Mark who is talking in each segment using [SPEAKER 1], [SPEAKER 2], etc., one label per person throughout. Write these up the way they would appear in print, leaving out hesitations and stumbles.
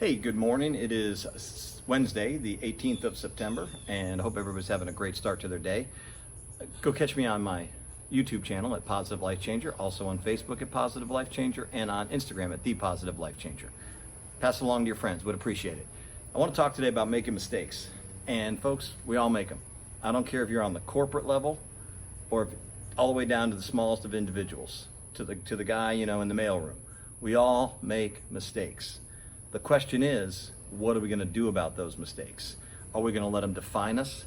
[SPEAKER 1] Hey, good morning. It is Wednesday, the 18th of September, and I hope everybody's having a great start to their day. Go catch me on my YouTube channel at Positive Life Changer, also on Facebook at Positive Life Changer, and on Instagram at The Positive Life Changer. Pass it along to your friends, would appreciate it. I want to talk today about making mistakes. And folks, we all make them. I don't care if you're on the corporate level or if, all the way down to the smallest of individuals, to the guy, in the mailroom. We all make mistakes. The question is, what are we going to do about those mistakes? Are we going to let them define us?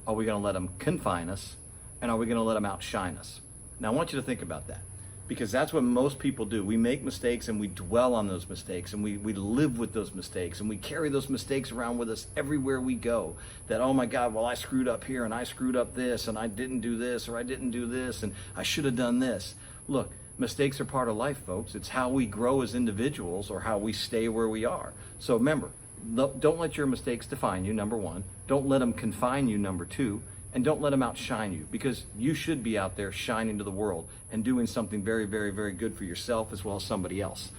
[SPEAKER 1] Are we going to let them confine us? And are we going to let them outshine us? Now, I want you to think about that, because that's what most people do. We make mistakes and we dwell on those mistakes, and we live with those mistakes, and we carry those mistakes around with us everywhere we go. That, oh my God, well, I screwed up here, and I screwed up this, and I didn't do this, or I didn't do this, and I should have done this. Look, mistakes are part of life, folks. It's how we grow as individuals or how we stay where we are. So remember, don't let your mistakes define you, number one. Don't let them confine you, number two. And don't let them outshine you, because you should be out there shining to the world and doing something very, very, very good for yourself as well as somebody else.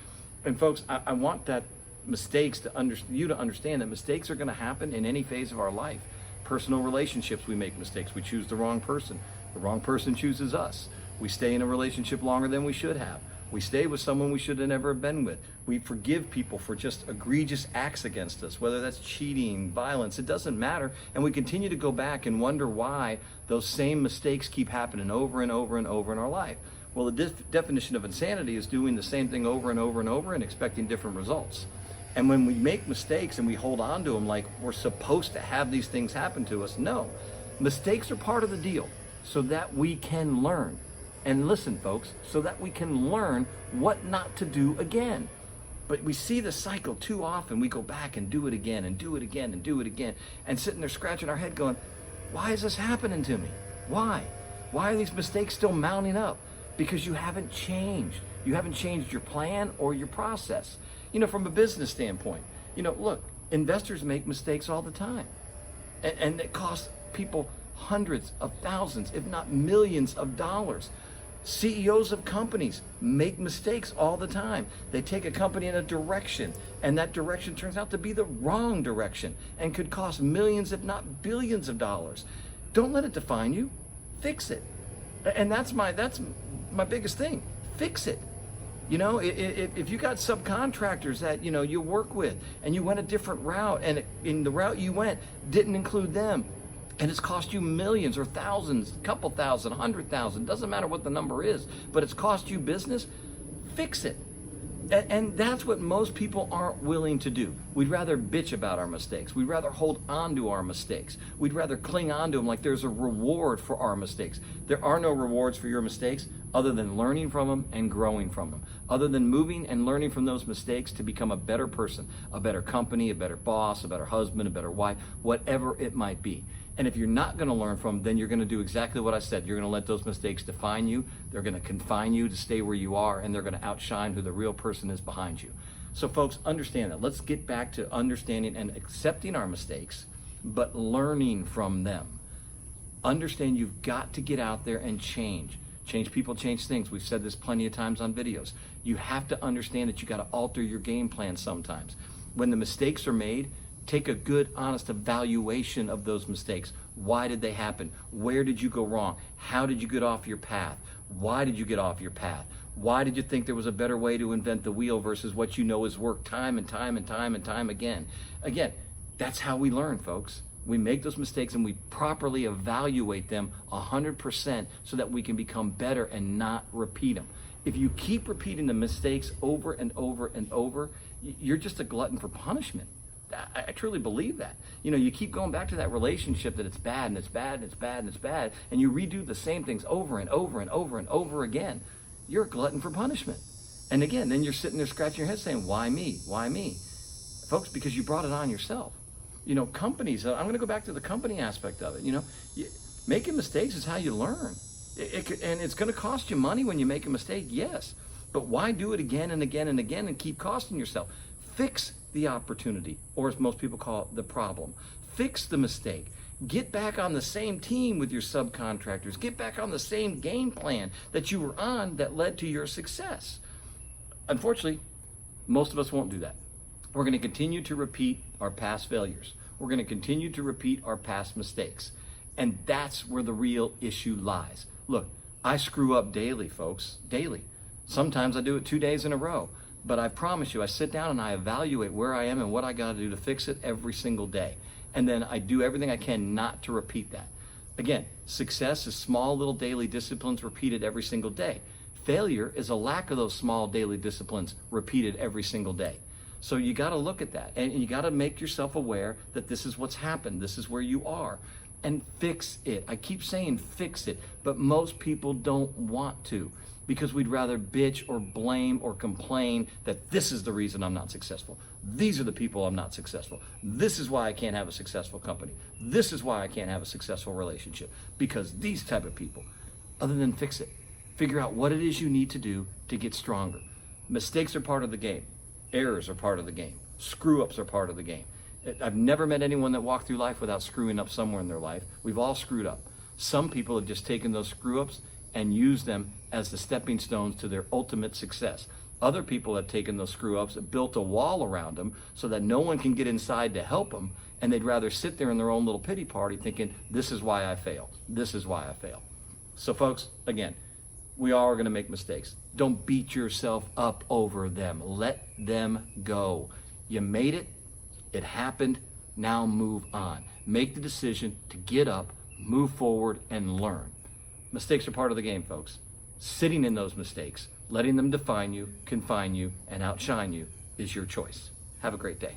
[SPEAKER 1] And folks, I want that you to understand that mistakes are going to happen in any phase of our life. Personal relationships, we make mistakes. We choose the wrong person. The wrong person chooses us. We stay in a relationship longer than we should have. We stay with someone we should have never been with. We forgive people for just egregious acts against us, whether that's cheating, violence, it doesn't matter. And we continue to go back and wonder why those same mistakes keep happening over and over and over in our life. Well, the definition of insanity is doing the same thing over and over and over and expecting different results. And when we make mistakes and we hold on to them like we're supposed to have these things happen to us, no. Mistakes are part of the deal so that we can learn. And listen, folks, so that we can learn what not to do again. But we see the cycle too often. We go back and do it again and do it again and do it again, and sitting there scratching our head going, why is this happening to me? Why? Why are these mistakes still mounting up? Because you haven't changed. You haven't changed your plan or your process. From a business standpoint, look, investors make mistakes all the time. And it costs people hundreds of thousands, if not millions of dollars. CEOs of companies make mistakes all the time. They take a company in a direction, and that direction turns out to be the wrong direction and could cost millions, if not billions of dollars. Don't let it define you. Fix it. And that's my biggest thing. Fix it. If you got subcontractors that, you work with, and you went a different route, and in the route you went didn't include them, and it's cost you millions or thousands, couple thousand, 100,000, doesn't matter what the number is, but it's cost you business, fix it. And that's what most people aren't willing to do. We'd rather bitch about our mistakes. We'd rather hold on to our mistakes. We'd rather cling on to them like there's a reward for our mistakes. There are no rewards for your mistakes other than learning from them and growing from them, other than moving and learning from those mistakes to become a better person, a better company, a better boss, a better husband, a better wife, whatever it might be. And if you're not going to learn from them, then you're going to do exactly what I said. You're going to let those mistakes define you. They're going to confine you to stay where you are, and they're going to outshine who the real person is behind you. So folks, understand that. Let's get back to understanding and accepting our mistakes, but learning from them. Understand you've got to get out there and change. Change people, change things. We've said this plenty of times on videos. You have to understand that you got to alter your game plan sometimes. When the mistakes are made, take a good, honest evaluation of those mistakes. Why did they happen? Where did you go wrong? How did you get off your path? Why did you get off your path? Why did you think there was a better way to invent the wheel versus what you know has worked time and time and time and time again? Again, that's how we learn, folks. We make those mistakes and we properly evaluate them 100% so that we can become better and not repeat them. If you keep repeating the mistakes over and over and over, you're just a glutton for punishment. I truly believe that. You keep going back to that relationship that it's bad and it's bad and it's bad and it's bad, and you redo the same things over and over and over and over again. You're a glutton for punishment. And again, then you're sitting there scratching your head saying, why me? Why me? Folks, because you brought it on yourself. Companies, I'm going to go back to the company aspect of it. Making mistakes is how you learn. And it's going to cost you money when you make a mistake, yes. But why do it again and again and again and keep costing yourself? Fix the opportunity, or as most people call it, the problem. Fix the mistake. Get back on the same team with your subcontractors. Get back on the same game plan that you were on that led to your success. Unfortunately, most of us won't do that. We're going to continue to repeat our past failures. We're going to continue to repeat our past mistakes. And that's where the real issue lies. Look, I screw up daily, folks, daily. Sometimes I do it 2 days in a row. But I promise you, I sit down and I evaluate where I am and what I got to do to fix it every single day. And then I do everything I can not to repeat that. Again, success is small little daily disciplines repeated every single day. Failure is a lack of those small daily disciplines repeated every single day. So you got to look at that, and you got to make yourself aware that this is what's happened. This is where you are, and fix it. I keep saying fix it, but most people don't want to, because we'd rather bitch or blame or complain that this is the reason I'm not successful. These are the people I'm not successful. This is why I can't have a successful company. This is why I can't have a successful relationship, because these type of people. Other than fix it. Figure out what it is you need to do to get stronger. Mistakes are part of the game. Errors are part of the game. Screw-ups are part of the game. I've never met anyone that walked through life without screwing up somewhere in their life. We've all screwed up. Some people have just taken those screw-ups and used them as the stepping stones to their ultimate success. Other people have taken those screw-ups and built a wall around them so that no one can get inside to help them, and they'd rather sit there in their own little pity party thinking, this is why I fail. This is why I fail. So folks, again, we all are going to make mistakes. Don't beat yourself up over them. Let them go. You made it. It happened. Now move on. Make the decision to get up, move forward, and learn. Mistakes are part of the game, folks. Sitting in those mistakes, letting them define you, confine you, and outshine you is your choice. Have a great day.